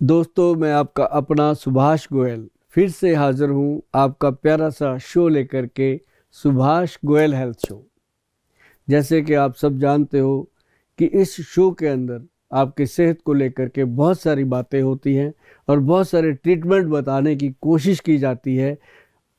दोस्तों, मैं आपका अपना सुभाष गोयल फिर से हाजिर हूँ आपका प्यारा सा शो लेकर के, सुभाष गोयल हेल्थ शो। जैसे कि आप सब जानते हो कि इस शो के अंदर आपकी सेहत को लेकर के बहुत सारी बातें होती हैं और बहुत सारे ट्रीटमेंट बताने की कोशिश की जाती है।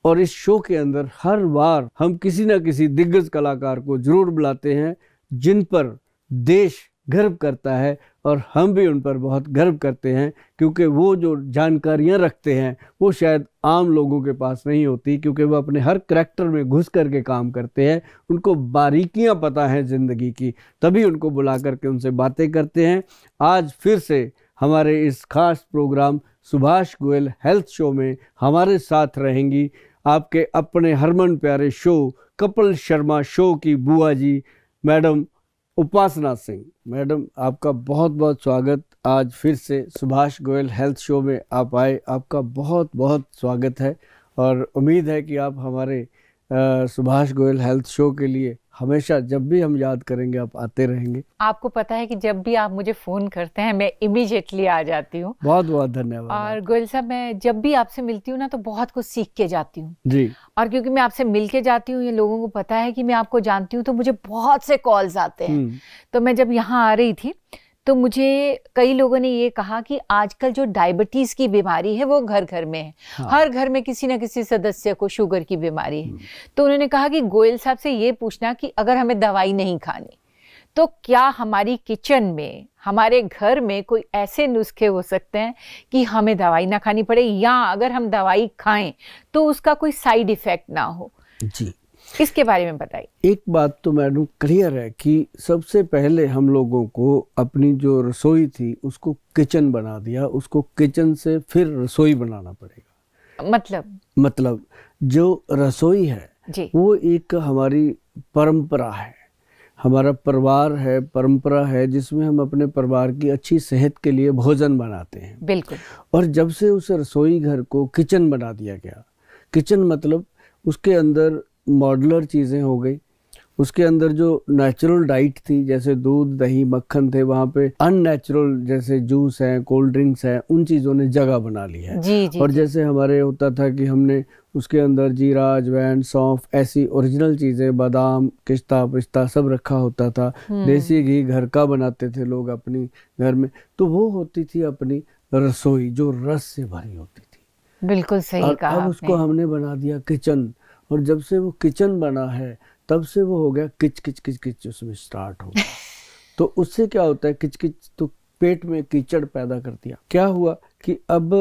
और इस शो के अंदर हर बार हम किसी न किसी दिग्गज कलाकार को जरूर बुलाते हैं जिन पर देश गर्व करता है, और हम भी उन पर बहुत गर्व करते हैं क्योंकि वो जो जानकारियां रखते हैं वो शायद आम लोगों के पास नहीं होती, क्योंकि वो अपने हर करैक्टर में घुस करके काम करते हैं। उनको बारीकियां पता हैं ज़िंदगी की, तभी उनको बुला करके उनसे बातें करते हैं। आज फिर से हमारे इस खास programme Subhash Goyal health show में हमारे साथ रहेंगी आपके अपने हरमन प्यारे शो कपिल शर्मा शो की बुआ जी, मैडम उपासना सिंह। मैडम, आपका बहुत बहुत स्वागत। आज फिर से सुभाष गोयल हेल्थ शो में आप आए, आपका बहुत बहुत स्वागत है। और उम्मीद है कि आप हमारे सुभाष गोयल हेल्थ शो के लिए हमेशा जब भी हम याद करेंगे आप आते रहेंगे। आपको पता है कि जब भी आप मुझे फ़ोन करते हैं मैं इमीडिएटली आ जाती हूँ। बहुत बहुत धन्यवाद। और गोयल साहब, मैं जब भी आपसे मिलती हूँ ना तो बहुत कुछ सीख के जाती हूँ जी। और क्योंकि मैं आपसे मिल के जाती हूँ, ये लोगों को पता है कि मैं आपको जानती हूँ, तो मुझे बहुत से कॉल्स आते हैं। तो मैं जब यहाँ आ रही थी तो मुझे कई लोगों ने ये कहा कि आजकल जो डायबिटीज़ की बीमारी है वो घर घर में है। हाँ। हर घर में किसी न किसी सदस्य को शुगर की बीमारी है। तो उन्होंने कहा कि गोयल साहब से ये पूछना कि अगर हमें दवाई नहीं खानी तो क्या हमारी किचन में, हमारे घर में कोई ऐसे नुस्खे हो सकते हैं कि हमें दवाई ना खानी पड़े, या अगर हम दवाई खाएं तो उसका कोई साइड इफ़ेक्ट ना हो। जी, इसके बारे में बताइए। एक बात तो मैडम क्लियर है कि सबसे पहले हम लोगों को अपनी जो रसोई थी उसको किचन बना दिया, उसको किचन से फिर रसोई बनाना पड़ेगा। मतलब जो रसोई है जी, वो एक हमारी परंपरा है, हमारा परिवार है, परंपरा है जिसमें हम अपने परिवार की अच्छी सेहत के लिए भोजन बनाते हैं। बिल्कुल। और जब से उस रसोई घर को किचन बना दिया गया, किचन मतलब उसके अंदर मॉड्यूलर चीज़ें हो गई, उसके अंदर जो नेचुरल डाइट थी जैसे दूध दही मक्खन थे, वहाँ पे अननेचुरल जैसे जूस हैं, कोल्ड ड्रिंक्स हैं, उन चीज़ों ने जगह बना ली है। जी, और जैसे हमारे होता था कि हमने उसके अंदर जीरा अजवाइन सौंफ ऐसी ओरिजिनल चीज़ें, बादाम किस्ता पिस्ता सब रखा होता था। देसी घी घर का बनाते थे लोग अपनी घर में, तो वो होती थी अपनी रसोई जो रस से भरी होती थी। बिल्कुल सही कहा। अब उसको हमने बना दिया किचन, और जब से वो किचन बना है तब से वो हो गया किच किच किच किच, उसमें स्टार्ट हो गया। तो उससे क्या होता है, किच किच तो पेट में कीचड़ पैदा कर दिया। क्या हुआ कि अब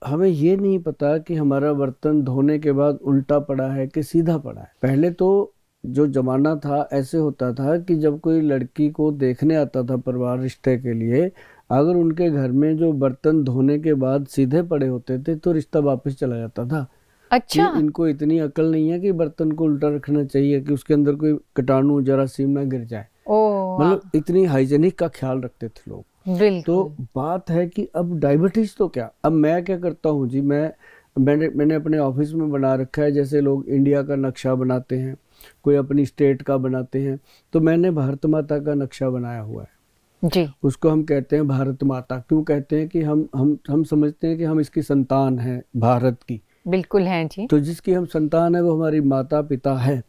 हमें ये नहीं पता कि हमारा बर्तन धोने के बाद उल्टा पड़ा है कि सीधा पड़ा है। पहले तो जो जमाना था ऐसे होता था कि जब कोई लड़की को देखने आता था परिवार रिश्ते के लिए, अगर उनके घर में जो बर्तन धोने के बाद सीधे पड़े होते थे तो रिश्ता वापस चला जाता था। अच्छा। कि इनको इतनी अकल नहीं है कि बर्तन को उल्टा रखना चाहिए कि उसके अंदर कोई कीटाणु जरासीम ना गिर जाए। मतलब इतनी हाइजीनिक का ख्याल रखते थे लोग। तो बात है कि अब डायबिटीज तो क्या, अब मैं क्या करता हूँ जी, मैंने अपने ऑफिस में बना रखा है, जैसे लोग इंडिया का नक्शा बनाते हैं, कोई अपनी स्टेट का बनाते हैं, तो मैंने भारत माता का नक्शा बनाया हुआ है जी। उसको हम कहते हैं भारत माता। क्यों कहते हैं कि हम समझते हैं कि हम इसकी संतान हैं, भारत की। बिल्कुल हैं जी। तो जिसकी हम संतान है वो हमारी माता पिता है।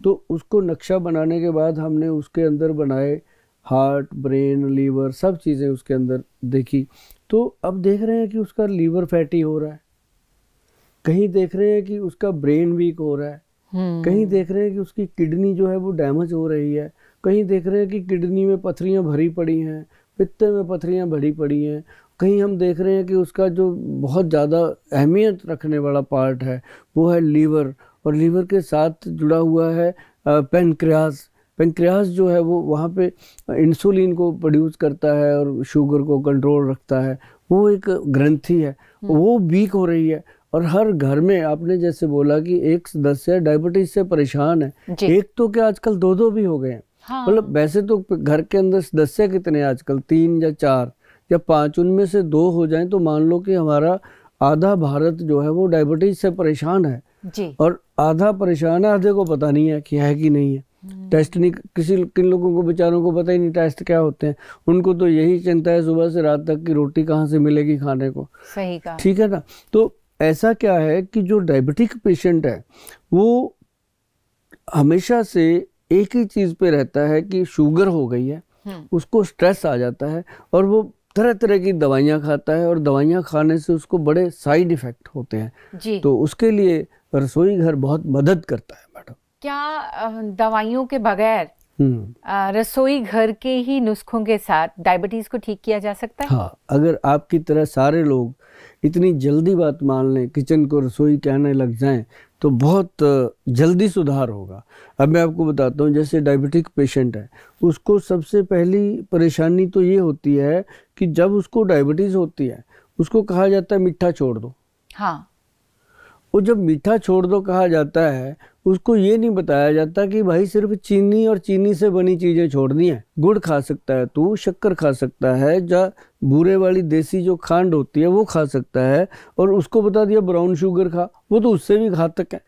तो उसको नक्शा बनाने के बाद हमने उसके अंदर बनाए हार्ट, ब्रेन, लीवर, सब चीज़ें उसके अंदर देखी। तो अब देख रहे हैं कि उसका लीवर फैटी हो रहा है, कहीं देख रहे हैं कि उसका ब्रेन वीक हो रहा है, कहीं देख रहे हैं कि उसकी किडनी जो है वो डैमेज हो रही है, कहीं देख रहे हैं कि किडनी में पथरियाँ भरी पड़ी हैं, पित्ते में पथरियाँ भरी पड़ी हैं, कहीं हम देख रहे हैं कि उसका जो बहुत ज़्यादा अहमियत रखने वाला पार्ट है वो है लीवर, और लीवर के साथ जुड़ा हुआ है पेनक्रियास। पेनक्रियास जो है वो वहाँ पे इंसुलिन को प्रोड्यूस करता है और शुगर को कंट्रोल रखता है, वो एक ग्रंथि है, वो वीक हो रही है। और हर घर में आपने जैसे बोला कि एक सदस्य डायबिटीज से परेशान है, एक तो क्या आजकल दो दो भी हो गए हैं। मतलब वैसे तो घर के अंदर सदस्य कितने आजकल, 3 या 4 या 5, उनमें से 2 हो जाएं तो मान लो कि हमारा आधा भारत जो है वो डायबिटीज से परेशान है जी। और आधा परेशान है, आधे को पता नहीं है कि है कि नहीं है। टेस्ट नहीं, किन लोगों को बेचारों को पता ही नहीं टेस्ट क्या होते हैं। उनको तो यही चिंता है सुबह से रात तक कि रोटी कहाँ से मिलेगी खाने को। सही कहा। ठीक है ना। तो ऐसा क्या है कि जो डायबिटिक पेशेंट है वो हमेशा से एक ही चीज पे रहता है कि शुगर हो गई है, उसको स्ट्रेस आ जाता है और वो तरह तरह की दवाइयाँ खाता है, और दवाइयाँ खाने से उसको बड़े साइड इफेक्ट होते हैं जी। तो उसके लिए रसोई घर बहुत मदद करता है मैडम। क्या दवाइयों के बगैर रसोई घर के ही नुस्खों के साथ डायबिटीज को ठीक किया जा सकता है? हाँ, अगर आपकी तरह सारे लोग इतनी जल्दी बात मान लें, किचन को रसोई कहने लग जाएं, तो बहुत जल्दी सुधार होगा। अब मैं आपको बताता हूँ, जैसे डायबिटिक पेशेंट है, उसको सबसे पहली परेशानी तो ये होती है कि जब उसको डायबिटीज़ होती है उसको कहा जाता है मीठा छोड़ दो। हाँ। वो जब मीठा छोड़ दो कहा जाता है, उसको ये नहीं बताया जाता कि भाई सिर्फ चीनी और चीनी से बनी चीज़ें छोड़नी है। गुड़ खा सकता है तू, शक्कर खा सकता है, जा बूरे वाली देसी जो खांड होती है वो खा सकता है, और उसको बता दिया ब्राउन शुगर खा, वो तो उससे भी घातक है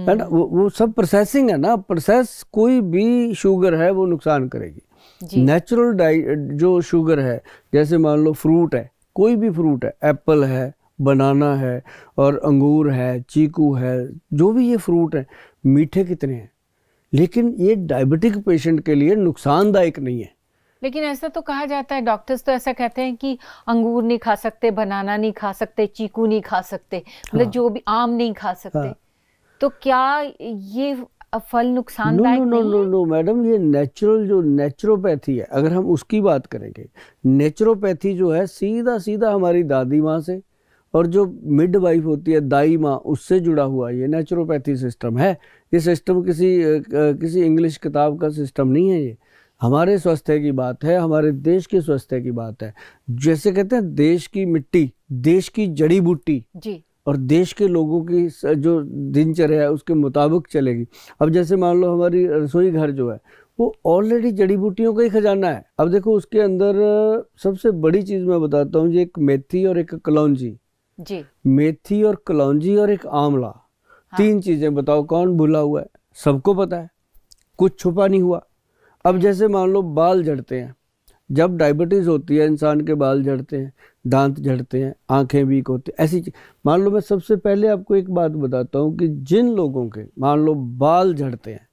ना। वो सब प्रोसेसिंग है ना। प्रोसेस कोई भी शुगर है वो नुकसान करेगी। नेचुरल जो शुगर है, जैसे मान लो फ्रूट है, कोई भी फ्रूट है, एप्पल है, बनाना है और अंगूर है, चीकू है, जो भी ये फ्रूट है, मीठे कितने हैं, लेकिन ये डायबिटिक पेशेंट के लिए नुकसानदायक नहीं है। लेकिन ऐसा तो कहा जाता है, डॉक्टर्स तो ऐसा कहते हैं कि अंगूर नहीं खा सकते, बनाना नहीं खा सकते, चीकू नहीं खा सकते, मतलब जो भी आम नहीं खा सकते। तो क्या ये फल नुकसानदायक नहीं है? नो मैडम, ये नेचुरल जो नेचुरोपैथी है, अगर हम उसकी बात करेंगे, नेचुरोपैथी जो है सीधा सीधा हमारी दादी माँ से और जो मिडवाइफ होती है दाई माँ, उससे जुड़ा हुआ ये नेचुरोपैथी सिस्टम है। ये सिस्टम किसी इंग्लिश किताब का सिस्टम नहीं है, ये हमारे स्वास्थ्य की बात है, हमारे देश के स्वास्थ्य की बात है। जैसे कहते हैं देश की मिट्टी, देश की जड़ी बूटी जी, और देश के लोगों की जो दिनचर्या है उसके मुताबिक चलेगी। अब जैसे मान लो हमारी रसोई घर जो है वो ऑलरेडी जड़ी बूटियों का ही खजाना है। अब देखो उसके अंदर सबसे बड़ी चीज़ मैं बताता हूँ, एक मेथी और एक कलौंजी जी। मेथी और कलौंजी और एक आंवला, हाँ। 3 चीजें बताओ कौन भूला हुआ है? सबको पता है, कुछ छुपा नहीं हुआ। अब जैसे मान लो बाल झड़ते हैं, जब डायबिटीज होती है इंसान के बाल झड़ते हैं, दांत झड़ते हैं, आंखें वीक होती हैं, ऐसी मान लो। मैं सबसे पहले आपको एक बात बताता हूँ कि जिन लोगों के मान लो बाल झड़ते हैं,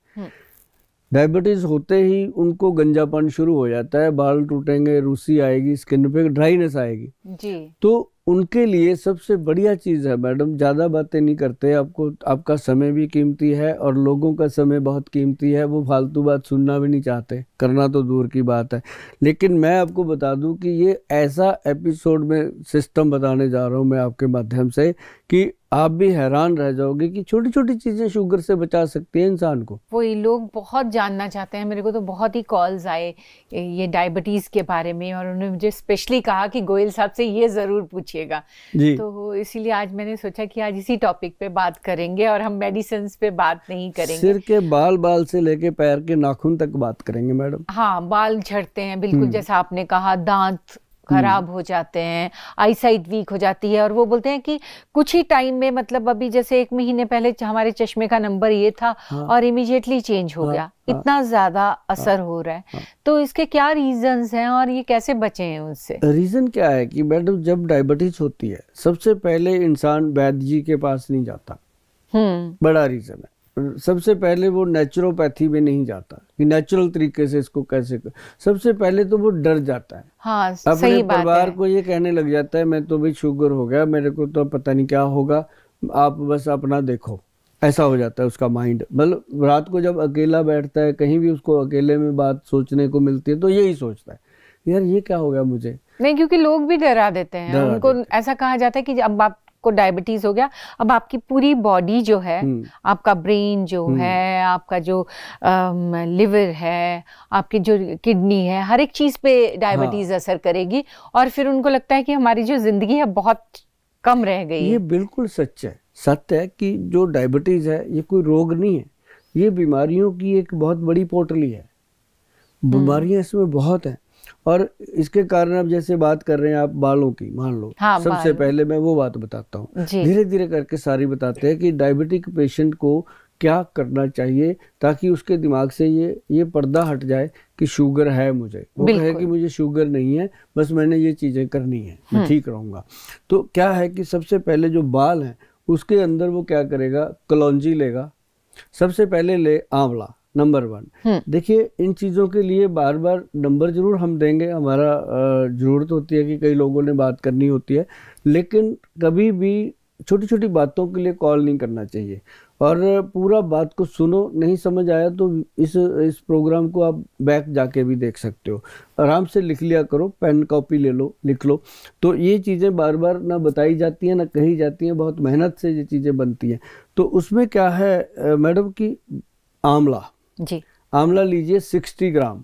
डायबिटीज होते ही उनको गंजापन शुरू हो जाता है, बाल टूटेंगे, रूसी आएगी, स्किन पे ड्राइनेस आएगी जी। तो उनके लिए सबसे बढ़िया चीज़ है मैडम, ज़्यादा बातें नहीं करते, आपको आपका समय भी कीमती है और लोगों का समय बहुत कीमती है, वो फालतू बात सुनना भी नहीं चाहते, करना तो दूर की बात है। लेकिन मैं आपको बता दूं कि ये ऐसा एपिसोड में सिस्टम बताने जा रहा हूं मैं आपके माध्यम से कि आप भी हैरान रह जाओगे कि छोटी छोटी चीजें शुगर से बचा सकती हैं इंसान को। वही लोग बहुत जानना चाहते हैं, मेरे को तो बहुत ही कॉल्स आए ये डायबिटीज के बारे में, और उन्होंने मुझे स्पेशली कहा कि गोयल साहब से ये जरूर पूछिएगा जी। तो इसीलिए आज मैंने सोचा कि आज इसी टॉपिक पे बात करेंगे और हम मेडिसिन पे बात नहीं करेंगे, सिर के बाल से लेके पैर के नाखून तक बात करेंगे मैडम। हाँ, बाल झड़ते हैं बिल्कुल जैसा आपने कहा, दांत खराब हो जाते हैं, आईसाइट वीक हो जाती है, और वो बोलते हैं कि कुछ ही टाइम में, मतलब अभी जैसे 1 महीने पहले हमारे चश्मे का नंबर ये था और इमीडिएटली चेंज हो गया, इतना ज्यादा असर हो रहा है। तो इसके क्या रीजंस हैं और ये कैसे बचे हैं उससे? रीजन क्या है कि मैडम जब डायबिटीज होती है सबसे पहले इंसान वैद्य जी के पास नहीं जाता, बड़ा रीजन है। सबसे पहले वो नेचुरोपैथी में नहीं जाता कि नेचुरल तरीके से इसको कैसे कर। सबसे पहले तो वो डर जाता है, हाँ, अपने परिवार को ये कहने लग जाता है मैं तो भी शुगर हो गया, मेरे को तो पता नहीं क्या होगा, आप बस अपना देखो, ऐसा हो जाता है उसका माइंड। मतलब रात को जब अकेला बैठता है, कहीं भी उसको अकेले में बात सोचने को मिलती है तो यही सोचता है यार ये क्या हो गया मुझे। नहीं, क्योंकि लोग भी डरा देते हैं, उनको ऐसा कहा जाता है कि अब आप को डायबिटीज हो गया, अब आपकी पूरी बॉडी जो है, आपका ब्रेन जो है, आपका जो लिवर है, आपकी जो किडनी है, हर एक चीज पे डायबिटीज असर करेगी, और फिर उनको लगता है कि हमारी जो जिंदगी है बहुत कम रह गई है। ये बिल्कुल सच है, सत्य है कि जो डायबिटीज है ये कोई रोग नहीं है, ये बीमारियों की एक बहुत बड़ी पोटली है, बीमारियां इसमें बहुत है। और इसके कारण अब जैसे बात कर रहे हैं आप बालों की, मान लो सबसे पहले मैं वो बात बताता हूँ, धीरे धीरे करके सारी बताते हैं कि डायबिटिक पेशेंट को क्या करना चाहिए ताकि उसके दिमाग से ये पर्दा हट जाए कि शुगर है मुझे, वो कहे कि मुझे शुगर नहीं है, बस मैंने ये चीज़ें करनी है, मैं ठीक रहूँगा। तो क्या है कि सबसे पहले जो बाल हैं उसके अंदर वो क्या करेगा, कलौंजी लेगा, सबसे पहले ले आंवला नंबर 1। देखिए इन चीज़ों के लिए बार बार नंबर जरूर हम देंगे, हमारा ज़रूरत होती है कि कई लोगों ने बात करनी होती है, लेकिन कभी भी छोटी छोटी बातों के लिए कॉल नहीं करना चाहिए। और पूरा बात को सुनो, नहीं समझ आया तो इस प्रोग्राम को आप बैक जाके भी देख सकते हो, आराम से लिख लिया करो, पेन कॉपी ले लो, लिख लो। तो ये चीज़ें बार बार ना बताई जाती हैं ना कही जाती हैं, बहुत मेहनत से ये चीज़ें बनती हैं। तो उसमें क्या है मैडम कि आंवला जी, आंवला लीजिए 60 ग्राम,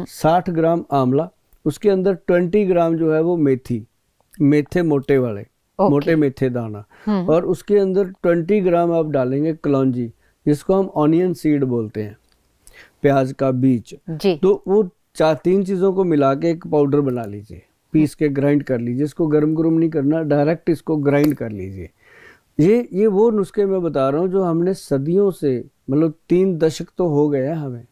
60 ग्राम आंवला, उसके अंदर 20 ग्राम जो है वो मेथे मोटे वाले, मोटे मेथे दाना, और उसके अंदर 20 ग्राम आप डालेंगे कलौंजी, जिसको हम ऑनियन सीड बोलते हैं, प्याज का बीज। तो वो 3 चीज़ों को मिला के एक पाउडर बना लीजिए, पीस के ग्राइंड कर लीजिए। इसको गरम नहीं करना, डायरेक्ट इसको ग्राइंड कर लीजिए। ये वो नुस्खे मैं बता रहा हूँ जो हमने सदियों से, मतलब 3 दशक तो हो गए हैं हमें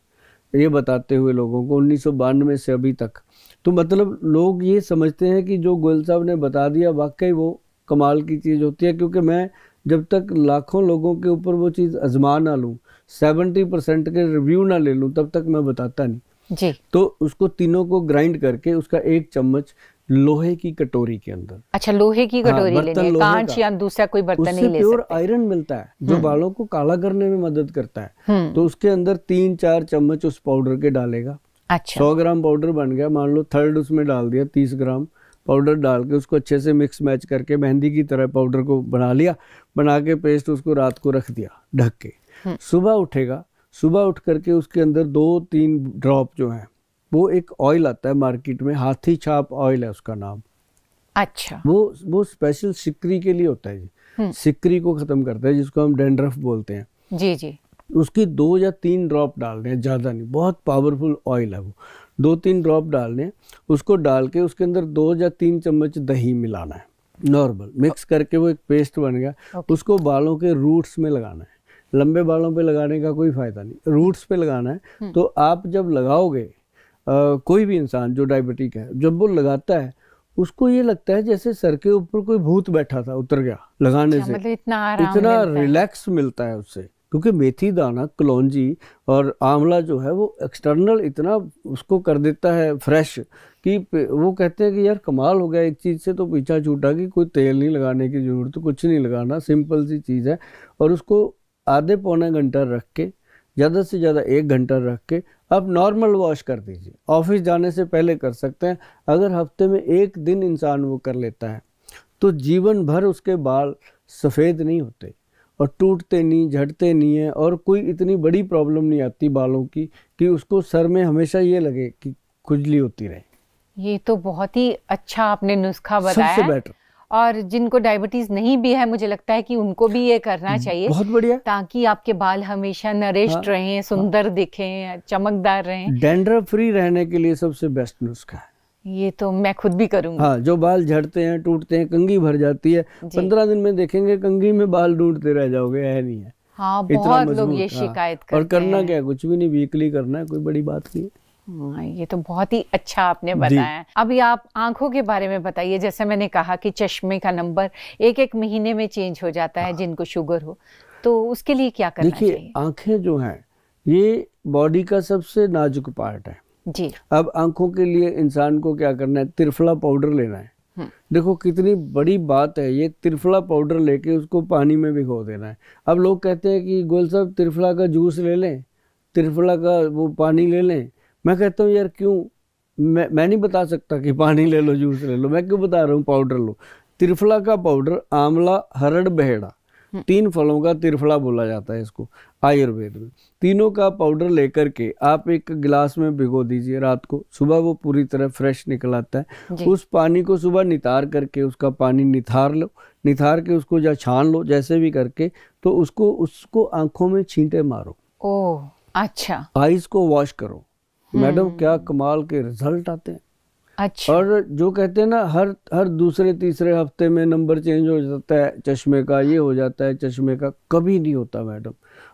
ये बताते हुए लोगों को, 1992 से अभी तक। तो मतलब लोग ये समझते हैं कि जो गोयल साहब ने बता दिया वाकई वो कमाल की चीज़ होती है, क्योंकि मैं जब तक लाखों लोगों के ऊपर वो चीज़ आजमा ना लूँ, 70% के रिव्यू ना ले लूँ, तब तक मैं बताता नहीं जी। तो उसको तीनों को ग्राइंड करके उसका 1 चम्मच लोहे की कटोरी के अंदर, अच्छा लोहे की कटोरी लेनी है, कांच या दूसरा कोई बर्तन नहीं ले सकते। प्योर आयरन मिलता है जो बालों को काला करने में मदद करता है। तो उसके अंदर 3-4 चम्मच उस पाउडर के डालेगा। अच्छा। 100 ग्राम पाउडर बन गया, मान लो 1/3 उसमें डाल दिया, 30 ग्राम पाउडर डाल के उसको अच्छे से मिक्स मैच करके मेहंदी की तरह पाउडर को बना लिया, बना के पेस्ट उसको रात को रख दिया ढक के। सुबह उठेगा, सुबह उठ करके उसके अंदर 2-3 ड्रॉप जो है, वो एक ऑयल आता है मार्केट में, हाथी छाप ऑयल है उसका नाम। अच्छा। वो स्पेशल सिकरी के लिए होता है जी, सिकरी को खत्म करता है, जिसको हम डैंड्रफ बोलते हैं। जी जी। उसकी 2 या 3 ड्रॉप डालने हैं, ज़्यादा नहीं, बहुत पावरफुल ऑयल है वो। 2-3 ड्रॉप डालने, उसको डाल के उसके अंदर 2 या 3 चम्मच दही मिलाना है, नॉर्मल मिक्स करके वो एक पेस्ट बन गया। उसको बालों के रूट्स में लगाना है, लंबे बालों पे लगाने का कोई फायदा नहीं, रूट्स पे लगाना है। तो आप जब लगाओगे, कोई भी इंसान जो डायबिटिक है, जब वो लगाता है उसको ये लगता है जैसे सर के ऊपर कोई भूत बैठा था, उतर गया लगाने से। मतलब इतना रिलैक्स मिलता है उससे, क्योंकि मेथी दाना, कलौंजी और आंवला जो है वो एक्सटर्नल इतना उसको कर देता है फ्रेश कि वो कहते हैं कि यार कमाल हो गया, एक चीज़ से तो पीछा छूटा कि कोई तेल नहीं लगाने की ज़रूरत, कुछ नहीं लगाना, सिंपल सी चीज़ है। और उसको आधे पौने घंटा रख के, ज़्यादा से ज़्यादा 1 घंटा रख के आप नॉर्मल वॉश कर दीजिए। ऑफिस जाने से पहले कर सकते हैं। अगर हफ्ते में 1 दिन इंसान वो कर लेता है तो जीवन भर उसके बाल सफ़ेद नहीं होते और टूटते नहीं, झड़ते नहीं है, और कोई इतनी बड़ी प्रॉब्लम नहीं आती बालों की कि उसको सर में हमेशा ये लगे कि खुजली होती रहे। ये तो बहुत ही अच्छा आपने नुस्खा बताया, सबसे बेटर। और जिनको डायबिटीज नहीं भी है, मुझे लगता है कि उनको भी ये करना चाहिए, बहुत बढ़िया, ताकि आपके बाल हमेशा नरिश्ड रहें, सुंदर दिखें, चमकदार रहें। डैंड्रफ फ्री रहने के लिए सबसे बेस्ट नुस्खा है ये, तो मैं खुद भी करूंगा। हाँ, जो बाल झड़ते हैं, टूटते हैं, कंघी भर जाती है, 15 दिन में देखेंगे कंघी में बाल ढूंढते रह जाओगे, है नहीं है। हाँ, बहुत लोग ये शिकायत करते हैं। और करना क्या, कुछ भी नहीं, वीकली करना है, कोई बड़ी बात नहीं है। ये तो बहुत ही अच्छा आपने बताया। अभी आप आंखों के बारे में बताइए। जैसे मैंने कहा कि चश्मे का नंबर 1-1 महीने में चेंज हो जाता है जिनको शुगर हो, तो उसके लिए क्या करना चाहिए? देखिए, आंखें जो हैं ये बॉडी का सबसे नाजुक पार्ट है जी। अब आंखों के लिए इंसान को क्या करना है, त्रिफला पाउडर लेना है। देखो कितनी बड़ी बात है ये, त्रिफला पाउडर लेके उसको पानी में भिगो देना है। अब लोग कहते हैं कि गोयल साहब त्रिफला का जूस ले लें, त्रिफला का वो पानी ले लें। मैं कहता हूँ यार क्यों, मैं नहीं बता सकता कि पानी ले लो, जूस ले लो, मैं क्यों बता रहा हूँ पाउडर लो। त्रिफला का पाउडर, आंवला, हरड़, बहेड़ा, 3 फलों का त्रिफला बोला जाता है इसको आयुर्वेद में। तीनों का पाउडर लेकर के आप एक गिलास में भिगो दीजिए रात को, सुबह वो पूरी तरह फ्रेश निकल आता है। उस पानी को सुबह नितार करके, उसका पानी निथार लो, निथार के उसको या छान लो, जैसे भी करके, तो उसको आंखों में छींटे मारो। ओह अच्छा। आईज को वॉश करो। मैडम क्या कमाल के रिजल्ट आते हैं। अच्छा। और जो कहते हैं ना हर दूसरे तीसरे हफ्ते में नंबर चेंज हो जाता है चश्मे का, ये हो जाता है चश्मे का, कभी नहीं होता मैडम।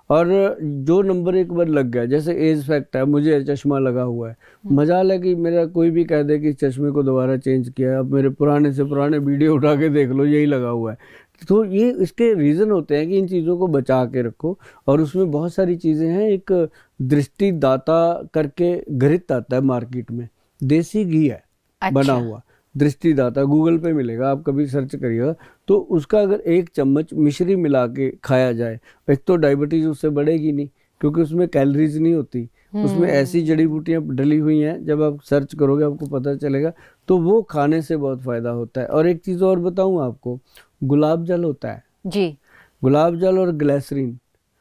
और जो नंबर एक बार लग गया, जैसे एज फैक्ट है, मुझे चश्मा लगा हुआ है, मजाल है कि मेरा कोई भी कह दे कि चश्मे को दोबारा चेंज किया है, अब मेरे पुराने से पुराने वीडियो उठा के देख लो, यही लगा हुआ है। तो ये इसके रीज़न होते हैं कि इन चीज़ों को बचा के रखो। और उसमें बहुत सारी चीज़ें हैं। एक दृष्टिदाता करके घृत आता है मार्केट में, देसी घी है बना हुआ, दृष्टिदाता, गूगल पे मिलेगा, आप कभी सर्च करिएगा। तो उसका अगर 1 चम्मच मिश्री मिला के खाया जाए, एक तो डायबिटीज उससे बढ़ेगी नहीं क्योंकि उसमें कैलोरीज नहीं होती, उसमें ऐसी जड़ी बूटियां डली हुई हैं, जब आप सर्च करोगे आपको पता चलेगा। तो वो खाने से बहुत फायदा होता है। और एक चीज़ और बताऊं आपको, गुलाब जल होता है जी, गुलाब जल और ग्लिसरीन,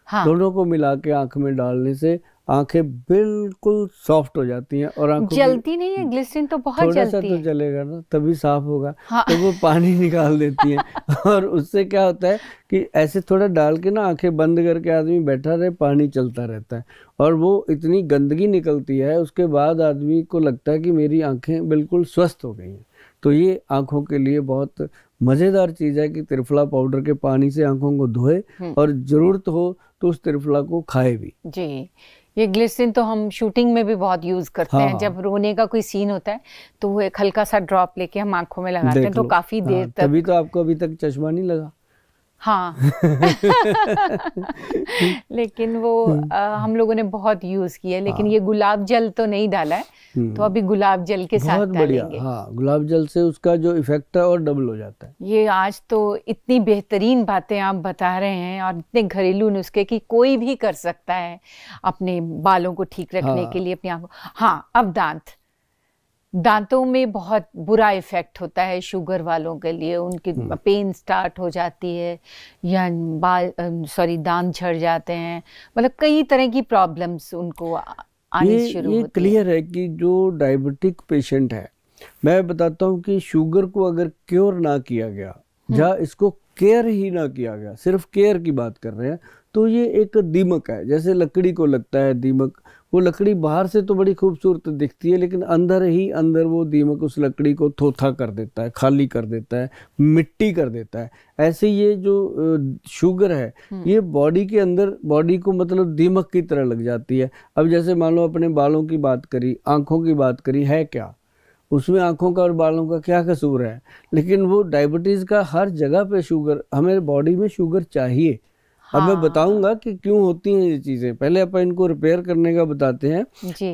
हाँ, दोनों को मिला के आंख में डालने से आंखें बिल्कुल सॉफ्ट हो जाती हैं। और आंखों जलती नहीं है ग्लिसरीन तो बहुत थोड़ा जलती सा तो है। जलेगा ना, तभी साफ होगा। हाँ। तो वो पानी निकाल देती हैं और उससे क्या होता है कि ऐसे थोड़ा डाल के ना आंखें बंद करके आदमी बैठा रहे, पानी चलता रहता है और वो इतनी गंदगी निकलती है, उसके बाद आदमी को लगता है कि मेरी आंखें बिल्कुल स्वस्थ हो गई हैं। तो ये आंखों के लिए बहुत मज़ेदार चीज़ है कि त्रिफला पाउडर के पानी से आंखों को धोए और ज़रूरत हो तो उस त्रिफला को खाए भी। जी, ये ग्लिसरीन तो हम शूटिंग में भी बहुत यूज करते हैं। जब रोने का कोई सीन होता है तो वो एक हल्का सा ड्रॉप लेके हम आंखों में लगाते हैं, तो काफी देर तक। तभी तो आपको अभी तक चश्मा नहीं लगा। हाँ। लेकिन वो हम लोगों ने बहुत यूज किया, लेकिन ये गुलाब जल तो नहीं डाला है, तो अभी गुलाब जल के साथ डालेंगे। हाँ, गुलाब जल से उसका जो इफेक्ट है और डबल हो जाता है। ये आज तो इतनी बेहतरीन बातें आप बता रहे हैं और इतने घरेलू नुस्खे कि कोई भी कर सकता है अपने बालों को ठीक रखने के लिए, अपनी आंखों। हाँ, अब दांतों में बहुत बुरा इफेक्ट होता है शुगर वालों के लिए, उनकी पेन स्टार्ट हो जाती है या दांत झड़ जाते हैं, मतलब कई तरह की प्रॉब्लम्स उनको आनी शुरू होती है। ये क्लियर है कि जो डायबिटिक पेशेंट है, मैं बताता हूँ कि शुगर को अगर क्योर ना किया गया या इसको केयर ही ना किया गया, सिर्फ केयर की बात कर रहे हैं, तो ये एक दीमक है। जैसे लकड़ी को लगता है दीमक, वो लकड़ी बाहर से तो बड़ी खूबसूरत दिखती है लेकिन अंदर ही अंदर वो दीमक उस लकड़ी को थोथा कर देता है, खाली कर देता है, मिट्टी कर देता है। ऐसे ये जो शुगर है ये बॉडी के अंदर, बॉडी को मतलब दीमक की तरह लग जाती है। अब जैसे मान लो अपने बालों की बात करी, आंखों की बात करी, है क्या उसमें आंखों का और बालों का क्या कसूर है? लेकिन वो डायबिटीज का हर जगह पे शुगर, हमें बॉडी में शुगर चाहिए। अब मैं बताऊंगा कि क्यों होती हैं ये चीजें, पहले अपन इनको रिपेयर करने का बताते हैं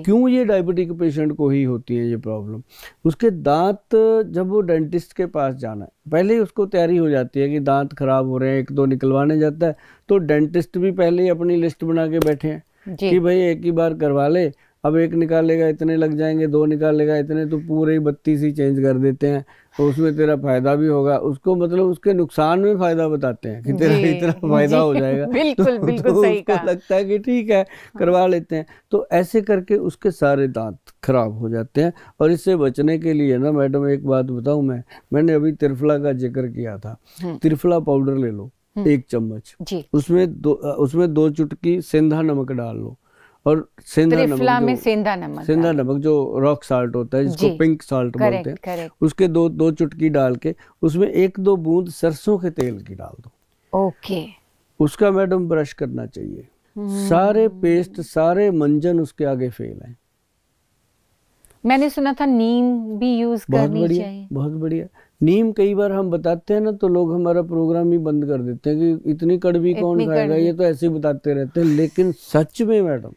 क्यों ये डायबिटिक पेशेंट को ही होती है ये प्रॉब्लम। उसके दांत, जब वो डेंटिस्ट के पास जाना है, पहले ही उसको तैयारी हो जाती है कि दांत खराब हो रहे हैं, 1-2 निकलवाने जाता है, तो डेंटिस्ट भी पहले ही अपनी लिस्ट बना के बैठे हैं कि भाई एक ही बार करवा ले, अब 1 निकालेगा इतने लग जाएंगे, 2 निकालेगा इतने, तो पूरे ही 32 ही चेंज कर देते हैं, तो उसमें तेरा फायदा भी होगा। उसको मतलब उसके नुकसान में फायदा बताते हैं कि तेरा इतना फायदा हो जाएगा। बिल्कुल तो, बिल्कुल तो सही उसको कहा। लगता है कि ठीक है करवा लेते हैं, तो ऐसे करके उसके सारे दांत खराब हो जाते हैं। और इससे बचने के लिए ना मैडम एक बात बताऊं, मैंने अभी त्रिफला का जिक्र किया था, त्रिफला पाउडर ले लो 1 चम्मच, उसमें 2 चुटकी सेंधा नमक डाल लो, और सेंधा नमक जो रॉक साल्ट होता है जिसको पिंक साल्ट बोलते हैं, उसके 2 चुटकी डाल के उसमें 1-2 बूंद सरसों के तेल की डाल दो। ओके। उसका मैडम ब्रश करना चाहिए। सारे पेस्ट, सारे मंजन उसके आगे फेल हैं। मैंने सुना था नीम भी यूज करनी चाहिए। बहुत बढ़िया। नीम कई बार हम बताते हैं ना तो लोग हमारा प्रोग्राम ही बंद कर देते हैं कि इतनी कड़वी कौन खाएगा, ये तो ऐसे ही बताते रहते हैं। लेकिन सच में मैडम,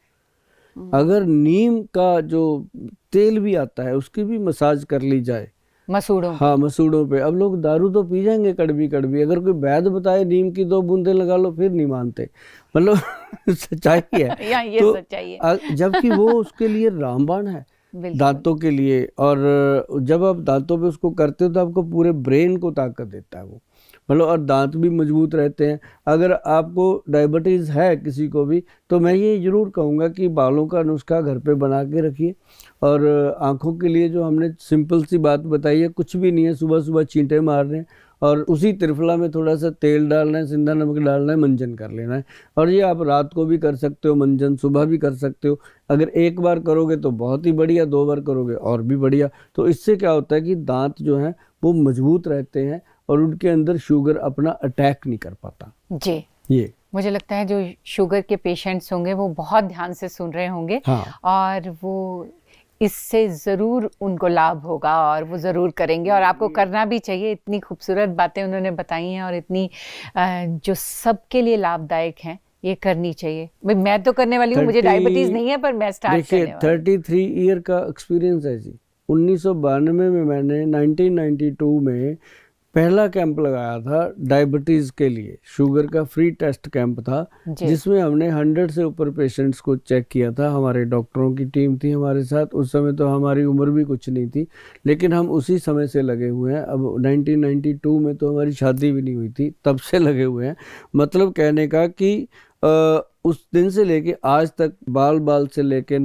अगर नीम का जो तेल भी आता है उसकी भी मसाज कर ली जाए मसूड़ों, हाँ मसूड़ों पे। अब लोग दारू तो पी जाएंगे कड़वी कड़वी, अगर कोई वैद्य बताए नीम की 2 बूंदे लगा लो फिर नहीं मानते, मतलब सच्चाई है। या ये तो सच्चाई है। जबकि वो उसके लिए रामबाण है दांतों के लिए। और जब आप दांतों पे उसको करते हो तो आपको पूरे ब्रेन को ताकत देता है वो, मतलब, और दांत भी मजबूत रहते हैं। अगर आपको डायबिटीज़ है किसी को भी, तो मैं ये ज़रूर कहूँगा कि बालों का नुस्खा घर पे बना के रखिए। और आँखों के लिए जो हमने सिंपल सी बात बताई है, कुछ भी नहीं है, सुबह सुबह छींटे मार रहे हैं और उसी त्रिफला में थोड़ा सा तेल डालना है, सिंधा नमक डालना है, मंजन कर लेना है। और ये आप रात को भी कर सकते हो मंजन, सुबह भी कर सकते हो। अगर एक बार करोगे तो बहुत ही बढ़िया, 2 बार करोगे और भी बढ़िया। तो इससे क्या होता है कि दांत जो हैं वो मजबूत रहते हैं और उनके अंदर शुगर अपना अटैक नहीं कर पाता जी। ये मुझे लगता है जो शुगर के पेशेंट्स होंगे वो बहुत ध्यान से सुन रहे होंगे। हाँ। और वो इससे ज़रूर उनको लाभ होगा और वो ज़रूर करेंगे, और आपको करना भी चाहिए। इतनी खूबसूरत बातें उन्होंने बताई हैं और इतनी जो सबके लिए लाभदायक हैं, ये करनी चाहिए। मैं तो करने वाली हूँ, मुझे डायबिटीज़ नहीं है, पर मैं स्टार्ट करने वाली हूँ। 33 ईयर का एक्सपीरियंस है जी। 1992 में मैंने 1992 में पहला कैंप लगाया था डायबिटीज़ के लिए। शुगर का फ्री टेस्ट कैंप था जिसमें हमने 100 से ऊपर पेशेंट्स को चेक किया था। हमारे डॉक्टरों की टीम थी हमारे साथ। उस समय तो हमारी उम्र भी कुछ नहीं थी, लेकिन हम उसी समय से लगे हुए हैं। अब 1992 में तो हमारी शादी भी नहीं हुई थी, तब से लगे हुए हैं। मतलब कहने का कि उस दिन से लेके आज तक, बाल से लेके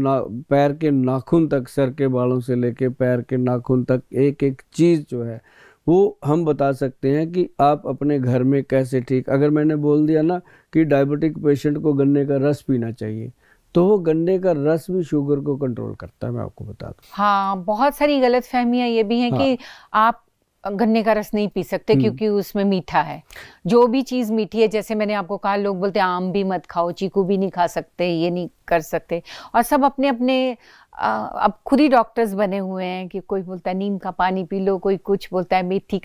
पैर के नाखून तक, सर के बालों से लेके पैर के नाखून तक, एक एक चीज़ जो है वो हम बता सकते हैं कि आप अपने घर में कैसे ठीक। अगर मैंने बोल दिया ना कि डायबिटिक पेशेंट को गन्ने का रस पीना चाहिए, तो वो गन्ने का रस भी शुगर को कंट्रोल करता है, मैं आपको बता दूं। हाँ, बहुत सारी गलतफहमियां ये भी हैं कि आप गन्ने का रस नहीं पी सकते क्योंकि उसमें मीठा है। जो भी चीज़ मीठी है, जैसे मैंने आपको कहा, लोग बोलते हैं आम भी मत खाओ, चीकू भी नहीं खा सकते, ये नहीं कर सकते। और सब अपने अपने अब खुद ही डॉक्टर्स बने हुए हैं कि कोई बोलता है नीम का पानी पी लो, कोई कुछ बोलता है मेथी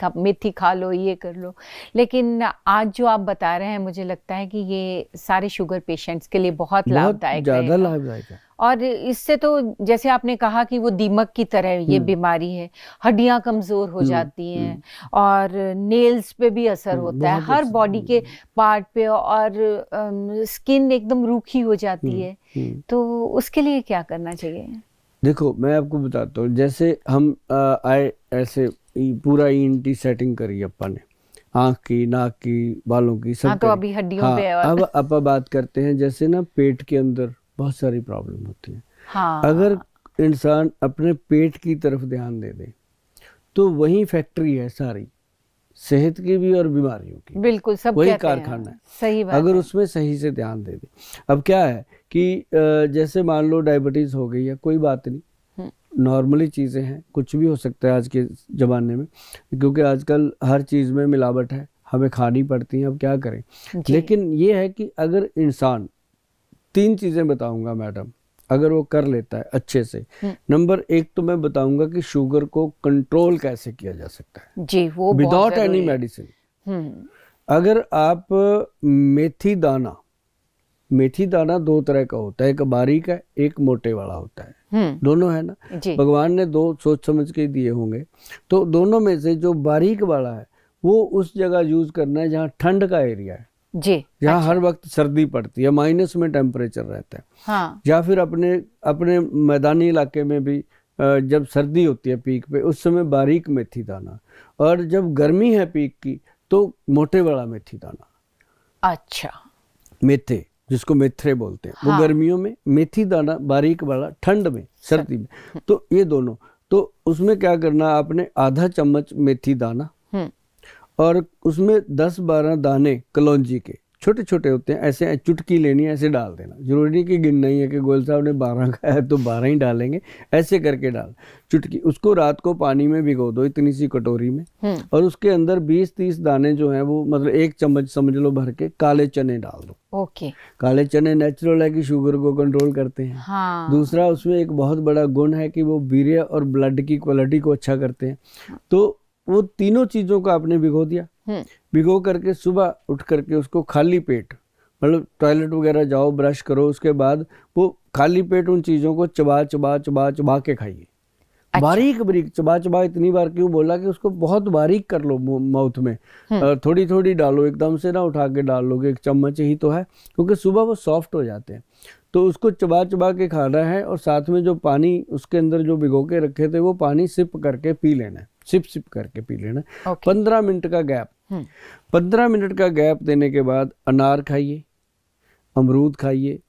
खा लो, ये कर लो। लेकिन आज जो आप बता रहे हैं, मुझे लगता है कि ये सारे शुगर पेशेंट्स के लिए बहुत लाभदायक ज़्यादा लाभदायक है। और इससे तो जैसे आपने कहा कि वो दीमक की तरह ये बीमारी है, हड्डियां कमज़ोर हो जाती हैं और नेल्स पे भी असर होता है, हर बॉडी के पार्ट पे, और स्किन एकदम रूखी हो जाती है। तो उसके लिए क्या करना चाहिए? देखो, मैं आपको बताता हूँ। जैसे हम आए ऐसे पूरा ENT सेटिंग करी अपन ने, आँख की, नाक की, बालों की, सब। हाँ, तो अभी हड्डियों पे। अब अपन बात करते हैं जैसे ना पेट के अंदर बहुत सारी प्रॉब्लम होती है। हाँ। अगर इंसान अपने पेट की तरफ ध्यान दे दे तो वही फैक्ट्री है सारी, सेहत की भी और बीमारियों की। बिल्कुल, सब वही कहते हैं। कारखाना है। सही बात अगर है। उसमें सही से ध्यान दे दे। अब क्या है कि जैसे मान लो डायबिटीज हो गई है, कोई बात नहीं, नॉर्मली चीज़ें हैं, कुछ भी हो सकता है आज के ज़माने में, क्योंकि आजकल हर चीज़ में मिलावट है, हमें खानी पड़ती है, अब क्या करें। लेकिन ये है कि अगर इंसान 3 चीज़ें बताऊंगा मैडम, अगर वो कर लेता है अच्छे से। नंबर 1 तो मैं बताऊंगा कि शुगर को कंट्रोल कैसे किया जा सकता है जी, वो विदाउट एनी मेडिसिन। अगर आप मेथी दाना 2 तरह का होता है, एक बारीक है, एक मोटे वाला होता है। दोनों है ना, भगवान ने 2 सोच समझ के दिए होंगे। तो दोनों में से जो बारीक वाला है वो उस जगह यूज करना है जहाँ ठंड का एरिया है जी, जहाँ हर वक्त सर्दी पड़ती है, माइनस में टेम्परेचर रहता है। हाँ। या फिर अपने मैदानी इलाके में भी जब सर्दी होती है पीक पे, उस समय बारीक मेथी दाना, और जब गर्मी है पीक की तो मोटे वाला मेथी दाना। अच्छा। मेथे, जिसको मेथरे बोलते हैं, वो गर्मियों में, मेथी दाना बारीक वाला ठंड में, सर्दी में। तो ये दोनों, तो उसमें क्या करना, आपने आधा चम्मच मेथी दाना और उसमें 10-12 दाने कलौंजी के, छोटे छोटे होते हैं, ऐसे चुटकी लेनी है, ऐसे डाल देना। जरूरी नहीं कि गिनना ही है कि गोयल साहब ने 12 खाया है तो 12 ही डालेंगे, ऐसे करके डाल चुटकी। उसको रात को पानी में भिगो दो, इतनी सी कटोरी में, और उसके अंदर 20-30 दाने जो हैं वो, मतलब 1 चम्मच समझ लो भर के, काले चने डाल दो। ओके। काले चने नेचुरल है कि शुगर को कंट्रोल करते हैं। हाँ। दूसरा, उसमें एक बहुत बड़ा गुण है कि वो वीर्य और ब्लड की क्वालिटी को अच्छा करते हैं। तो वो तीनों चीज़ों को आपने भिगो दिया, भिगो करके सुबह उठ करके उसको खाली पेट, मतलब टॉयलेट वगैरह जाओ, ब्रश करो, उसके बाद वो खाली पेट उन चीज़ों को चबा चबा चबा चबा के खाइए। अच्छा। बारीक बारीक चबा चबा, इतनी बार क्यों बोला कि उसको बहुत बारीक कर लो माउथ में, थोड़ी थोड़ी डालो, एकदम से ना उठा के डाल लोगे, 1 चम्मच ही तो है, क्योंकि सुबह वो सॉफ्ट हो जाते हैं। तो उसको चबा चबा के खाना है, और साथ में जो पानी उसके अंदर जो भिगो के रखे थे वो पानी सिप करके पी लेना है, सिप करके पी लेना है। 15 मिनट का गैप, 15 मिनट का गैप देने के बाद अनार खाइए, अमरूद खाइए,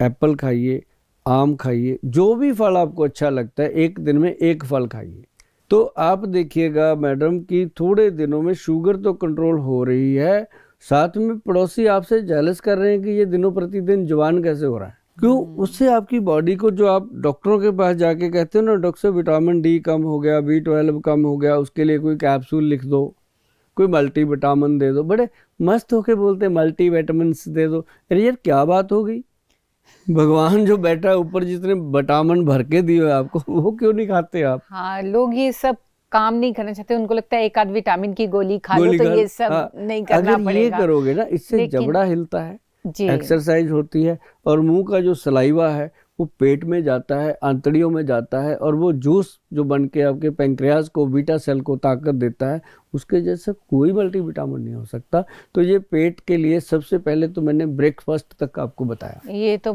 एप्पल खाइए, आम खाइए, जो भी फल आपको अच्छा लगता है, एक दिन में 1 फल खाइए। तो आप देखिएगा मैडम कि थोड़े दिनों में शुगर तो कंट्रोल हो रही है, साथ में पड़ोसी आपसे जेलस कर रहे हैं कि ये दिनों प्रतिदिन जवान कैसे हो रहा है। क्यों? उससे आपकी बॉडी को, जो आप डॉक्टरों के पास जाके कहते हो ना, डॉक्टर साहब विटामिन डी कम हो गया, B12 कम हो गया, उसके लिए कोई कैप्सूल लिख दो, कोई मल्टी विटामिन दे दो, बड़े मस्त होके बोलते मल्टी विटामिन दे दो। अरे यार क्या बात हो गई, भगवान जो बैठा है ऊपर जितने विटामिन भर के दिए आपको, वो क्यों नहीं खाते आप? हाँ, लोग ये सब काम नहीं करना चाहते, उनको लगता है एक आध विटामिन की गोली खा लो तो ये सब हाँ, नहीं करना अगर पड़ेगा। ये करोगे ना, इससे जबड़ा हिलता है, एक्सरसाइज होती है, और मुंह का जो सलाइवा है वो पेट में जाता है, आंतड़ियों में जाता है, और वो जूस जो बन के आपके पैंक्रियाज को, बीटा सेल को ताकत देता है, उसके जैसा कोई मल्टीविटामिन नहीं हो सकता। तो ये पेट के लिए सबसे पहले तो मैंने ब्रेकफास्ट तक आपको बताया। ये तो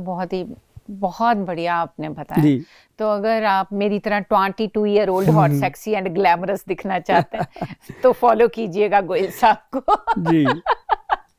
बहुत बढ़िया आपने बताया। तो अगर आप मेरी तरह 22 year old hot sexy and glamorous दिखना चाहते हैं तो फॉलो कीजिएगा गोयल साहब को। जी।